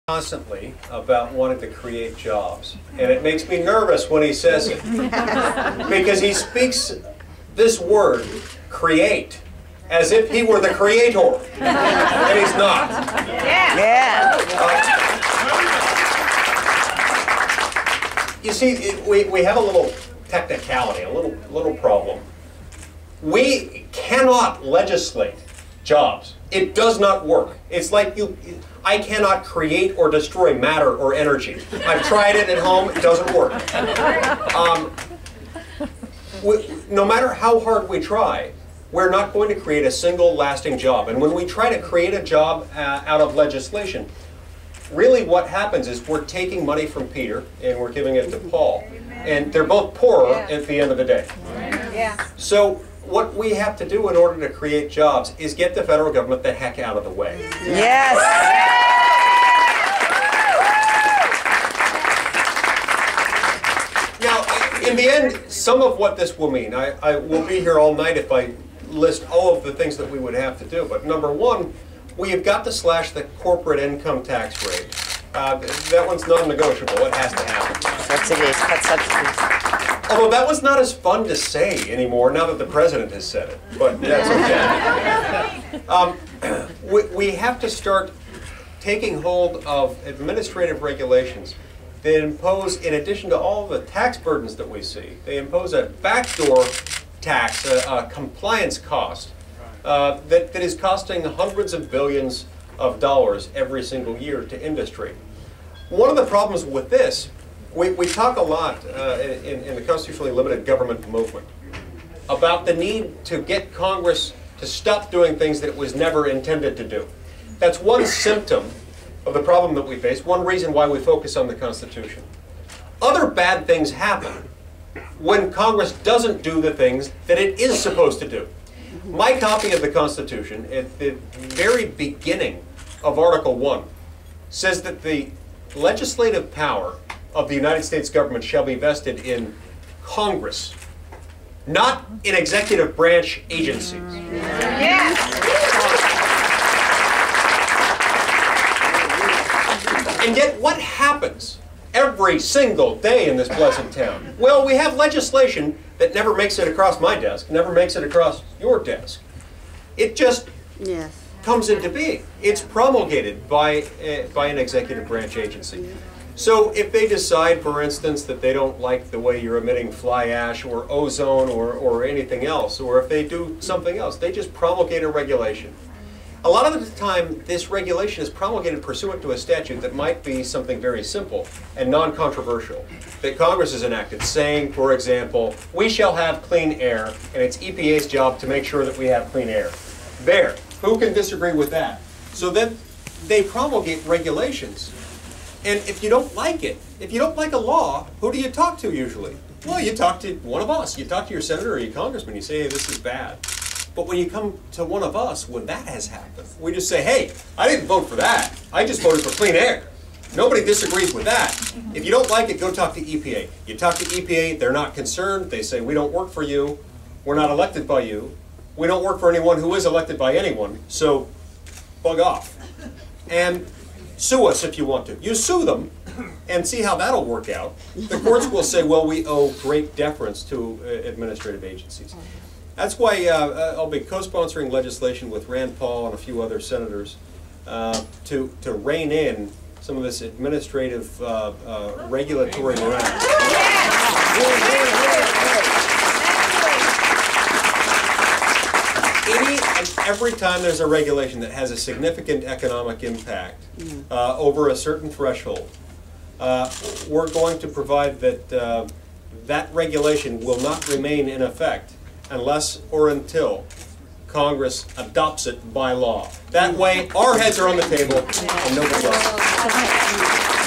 Constantly about wanting to create jobs, and it makes me nervous when he says it because he speaks this word create as if he were the creator, and he's not. You see, we have a little technicality, a little problem. We cannot legislate jobs. It does not work. It's like I cannot create or destroy matter or energy. I've tried it at home, it doesn't work. No matter how hard we try, we're not going to create a single lasting job. And when we try to create a job out of legislation, really what happens is we're taking money from Peter and we're giving it to Paul. And they're both poorer at the end of the day. So what we have to do in order to create jobs is get the federal government the heck out of the way. Yes! Now, in the end, some of what this will mean, I will be here all night if I list all of the things that we would have to do. But number one, we have got to slash the corporate income tax rate. That one's non-negotiable. It has to happen. Subsidies, cut subsidies. Although that was not as fun to say anymore now that the president has said it, but that's okay. We have to start taking hold of administrative regulations that impose, in addition to all the tax burdens that we see, they impose a backdoor tax, a compliance cost that is costing hundreds of billions of dollars every single year to industry. One of the problems with this, we talk a lot in the constitutionally limited government movement about the need to get Congress to stop doing things that it was never intended to do. That's one symptom of the problem that we face, one reason why we focus on the Constitution. Other bad things happen when Congress doesn't do the things that it is supposed to do. My copy of the Constitution, at the very beginning of Article 1, says that the legislative power of the United States government shall be vested in Congress, not in executive branch agencies. And yet what happens every single day in this blessed town? Well, we have legislation that never makes it across my desk, never makes it across your desk. It just comes into being. It's promulgated by an executive branch agency. So if they decide, for instance, that they don't like the way you're emitting fly ash or ozone or anything else, or if they do something else, they just promulgate a regulation. A lot of the time, this regulation is promulgated pursuant to a statute that might be something very simple and non-controversial that Congress has enacted, saying, for example, we shall have clean air, and it's EPA's job to make sure that we have clean air. There. Who can disagree with that? So then they promulgate regulations. And if you don't like it, if you don't like a law, who do you talk to usually? Well, you talk to one of us. You talk to your senator or your congressman. You say, hey, this is bad. But when you come to one of us, when that has happened, we just say, hey, I didn't vote for that. I just voted for clean air. Nobody disagrees with that. If you don't like it, go talk to EPA. You talk to EPA, they're not concerned. They say, we don't work for you. We're not elected by you. We don't work for anyone who is elected by anyone. So bug off. And sue us if you want to. You sue them and see how that'll work out. The courts will say, well, we owe great deference to administrative agencies. That's why I'll be co-sponsoring legislation with Rand Paul and a few other senators to rein in some of this administrative regulatory morass. Any and every time there's a regulation that has a significant economic impact over a certain threshold, we're going to provide that that regulation will not remain in effect unless or until Congress adopts it by law. That way, our heads are on the table and nobody else.